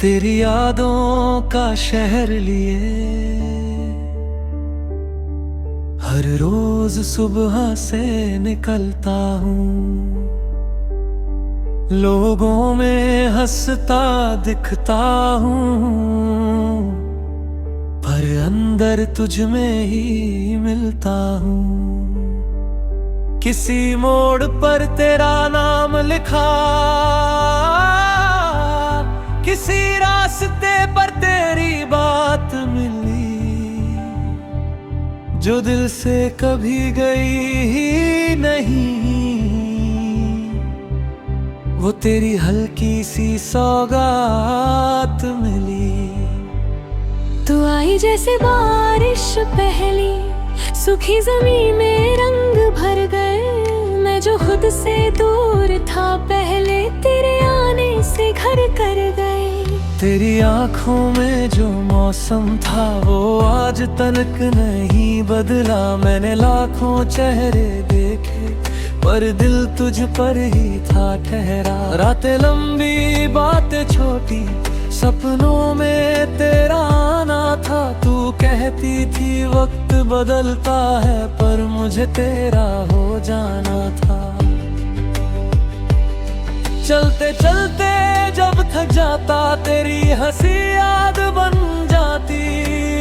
तेरी यादों का शहर लिए हर रोज सुबह से निकलता हूँ। लोगों में हंसता दिखता हूँ, पर अंदर तुझ में ही मिलता हूँ। किसी मोड़ पर तेरा नाम लिखा, किसी रास्ते पर तेरी बात मिली, जो दिल से कभी गई ही नहीं, वो तेरी हल्की सी सौगात मिली। तू आई जैसे बारिश पहली, सूखी जमीन में रंग भर गए। मैं जो खुद से दूर था पहले, तेरे आने से घर कर गए। तेरी आंखों में जो मौसम था वो आज तक नहीं बदला। मैंने लाखों चेहरे देखे पर दिल तुझ पर ही था ठहरा। रातें लंबी बातें छोटी, सपनों में तेरा आना था। तू कहती थी वक्त बदलता है, पर मुझे तेरा हो जाना था। चलते चलते जब थक जाता, तेरी हंसी याद बन जाती।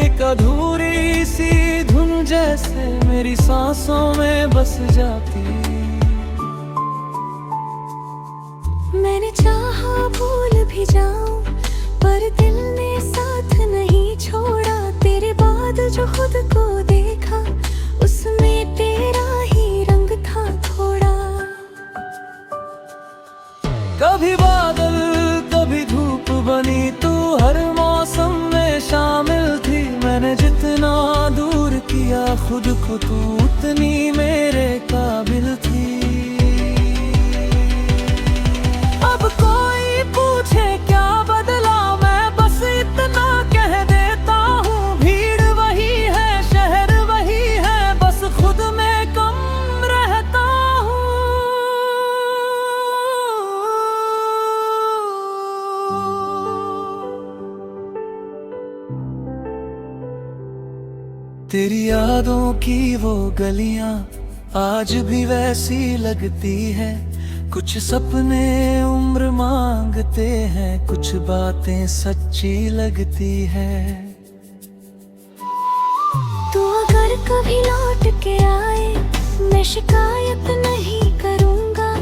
एक अधूरी सी धुन जैसे मेरी सांसों में बस जाती। मैंने चाहा भूल भी जाऊं, पर दिल ने साथ नहीं छोड़ा। तेरे बाद जो खुद को देखा, उसमें तेरा ही रंग था थोड़ा। कभी बादल कभी धूप बनी, तू हर मौसम में शामिल थी। मैंने जितना दूर किया खुद को, तू उतनी मेरे काबिल थी। अब कोई पूछे क्या बदला, मैं बस इतना कह देता हूँ। भीड़ वही है, शहर वही है, बस खुद में कम रहता हूँ। तेरी यादों की वो गलियां आज भी वैसी लगती है। कुछ सपने उम्र मांगते हैं, कुछ बातें सच्ची लगती है। तू अगर कभी लौट के आए, मैं शिकायत नहीं करूँगा।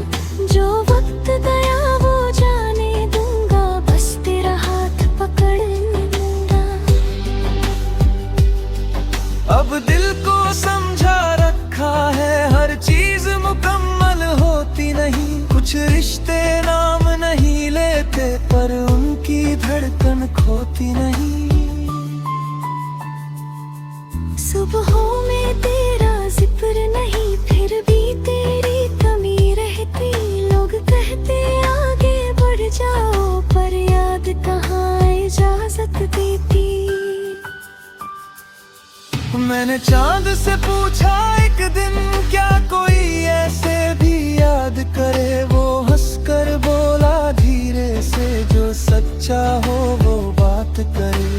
जो वक्त गया वो जाने दूंगा, बस तेरा हाथ पकड़ लूंगा। अब दिल को समझा रखा है, हर चीज मुकम्मल होती नहीं। कुछ रिश्ते नाम नहीं लेते, पर उनकी धड़कन खोती नहीं। सुबहों में तेरा जिक्र नहीं, फिर भी तेरी कमी रहती। लोग कहते आगे बढ़ जाओ, पर याद कहाँ इजाजत देती। मैंने चांद से पूछा एक दिन, क्या कोई ऐसे भी याद करे। वो हंसकर बोला धीरे से, जो सच्चा हो वो बात करे।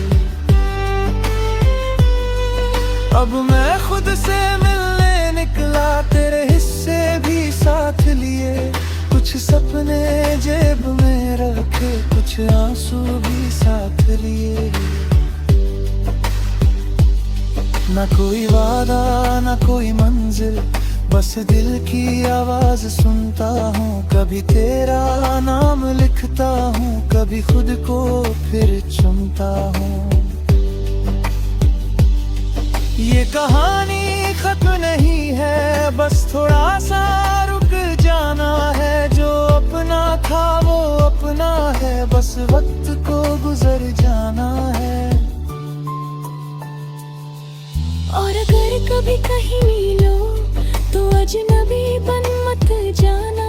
अब मैं खुद से मिलने निकला, तेरे हिस्से भी साथ लिए। कुछ सपने जेब में रखे, कुछ आंसू भी साथ लिए। ना कोई वादा ना कोई मंजिल, बस दिल की आवाज सुनता हूँ। कभी तेरा नाम लिखता हूँ, कभी खुद को फिर चुनता हूँ। ये कहानी खत्म नहीं है, बस थोड़ा सा रुक जाना है। जो अपना था वो अपना है, बस वक्त को गुजर जाना है। और अगर कभी कहीं मिलो, तो अजनबी बन मत जाना।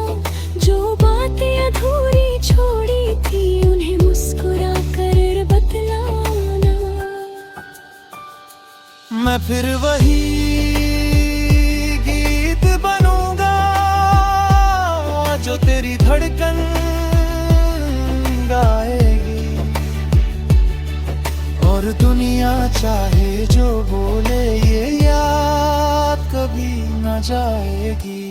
जो बातें अधूरी छोड़ी थी, उन्हें मुस्कुरा कर बतलाना। मैं फिर वही गीत बनूंगा, जो तेरी धड़कन गाएगी। और दुनिया चाहे जो बोले, ये याद कभी न जाएगी।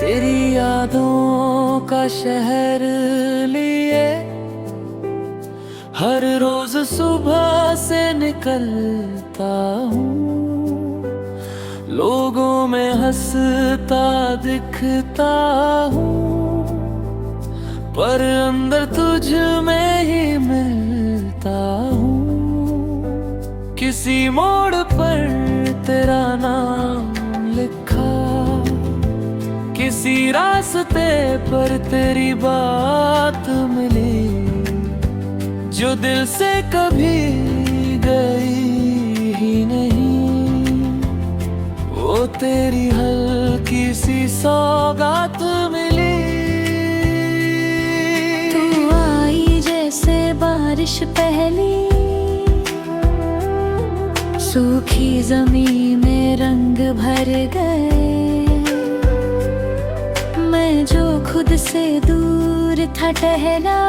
तेरी यादों का शहर लिए हर रोज सुबह से निकलता हूँ, लोगों में हंसता दिखता हूँ, पर अंदर तुझ में ही मिलता हूँ। किसी मोड़ पर तेरा नाम लिखा, किसी रास्ते पर तेरी बात मिली, जो दिल से कभी गई ही नहीं, वो तेरी हल्की सी सौगात मिली। तू आई जैसे बारिश पहली, सूखी जमीन में रंग भर गए। मैं जो खुद से दूर था टहला,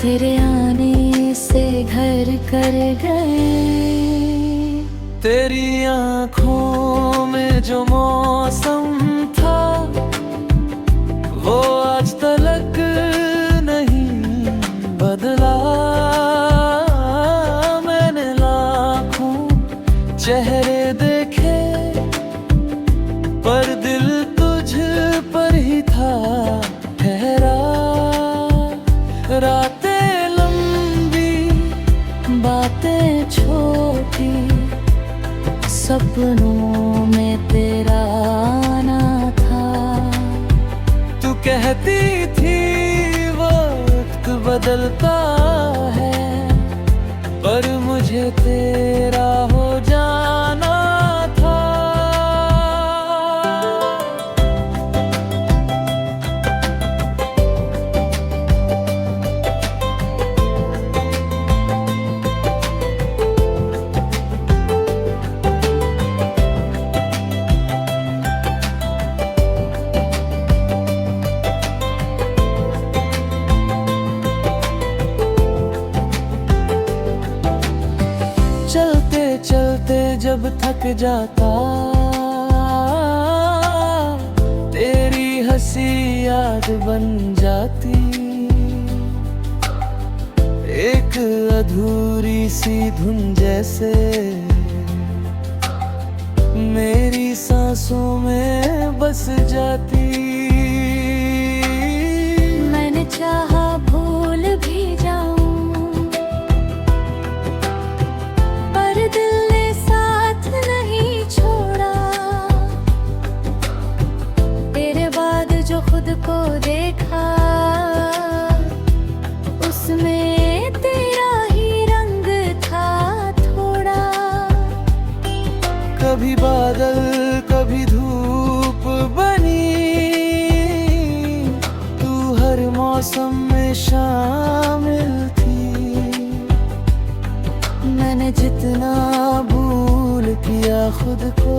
तेरे आने से घर कर गए। तेरी आँखों में जो मौसम था, वो आज तलक नहीं बदला। मैंने लाखों चेहरे देखे, पर दिल तुझ पर ही था ठहरा। रातें लंबी, बातें छोटी, सपनों में तेरा आना था। तू कहती थी वक्त बदलता है, पर मुझे तेरा हो जाना था। चलते चलते जब थक जाता, तेरी हंसी याद बन जाती। एक अधूरी सी धुन जैसे मेरी सांसों में बस जाती। मैंने चाहा भूल भी जाऊं, पर दिल ने साथ नहीं छोड़ा। तेरे बाद जो खुद को देखा, उसमें तेरा ही रंग था थोड़ा। कभी बादल कभी धूप बनी, तू हर मौसम में शामिल थी। मैंने जितना भूल किया खुद को,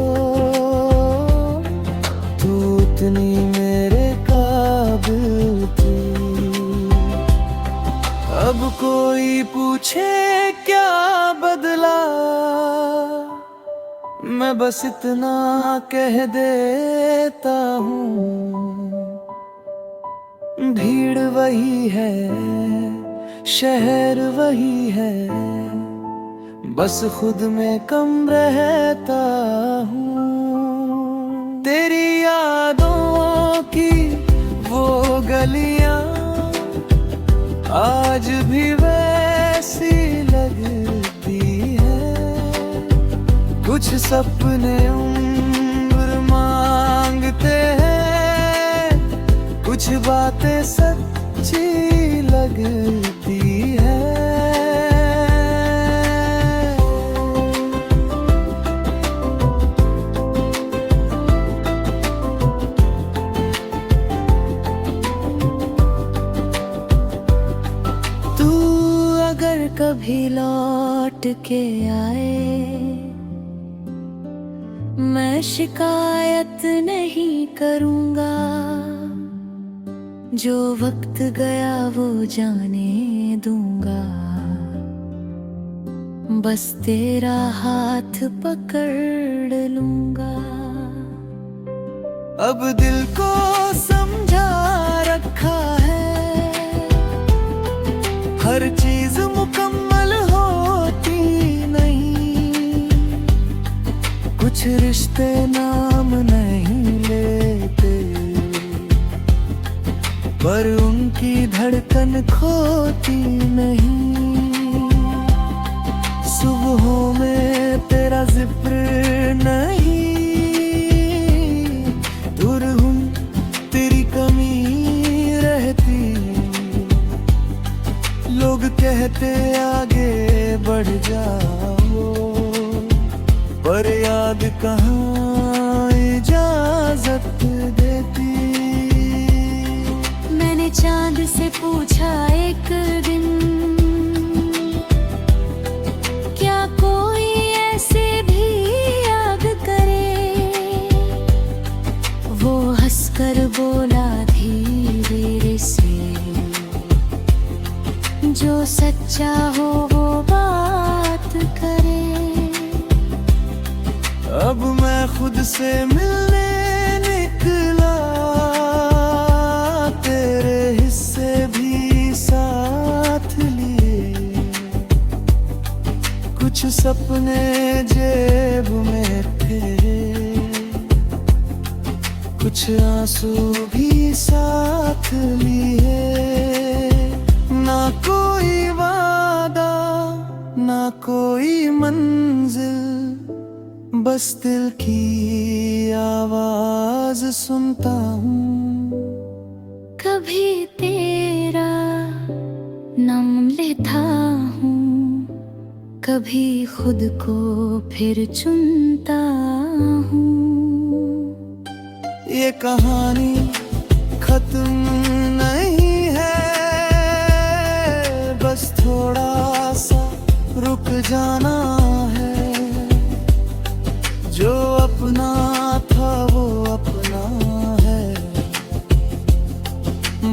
तू उतनी मेरे काबिल थी। अब कोई पूछे क्या बदला, मैं बस इतना कह देता हूँ, भीड़ वही है, शहर वही है, बस खुद में कम रहता हूँ। तेरी यादों की वो गलियां आज भी वैसी लगती है। कुछ सपने उम्र मांगते हैं, कुछ बातें सच्ची लगती है। तू अगर कभी लौट के आए, मैं शिकायत नहीं करूंगा। जो वक्त गया वो जाने दूंगा, बस तेरा हाथ पकड़ लूंगा। अब दिल को समझा रखा है, हर चीज मुकम्मल होती नहीं। कुछ रिश्ते नाम नहीं लेते, पर उनकी धड़कन खोती नहीं। सुबहों में तेरा जिक्र नहीं, दूर हूँ तेरी कमी रहती। लोग कहते आगे बढ़ जाओ, पर याद कहाँ इजाजत देती। मैंने चांद से पूछा एक दिन, क्या कोई ऐसे भी याद करे। वो हंसकर बोला धीरे से, जो सच्चा हो वो बात करे। अब मैं खुद से मिलने निकला, तेरे हिस्से भी साथ लिए। कुछ सपने जेब में थे, कुछ आंसू भी साथ लिए। ना कोई वादा, ना कोई मंजिल, बस दिल की आवाज सुनता हूँ। कभी तेरा नाम लेता हूँ, कभी खुद को फिर चुनता हूँ। ये कहानी खत्म नहीं है, बस थोड़ा सा रुक जाना है। जो अपना था वो अपना है,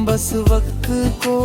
बस वक्त को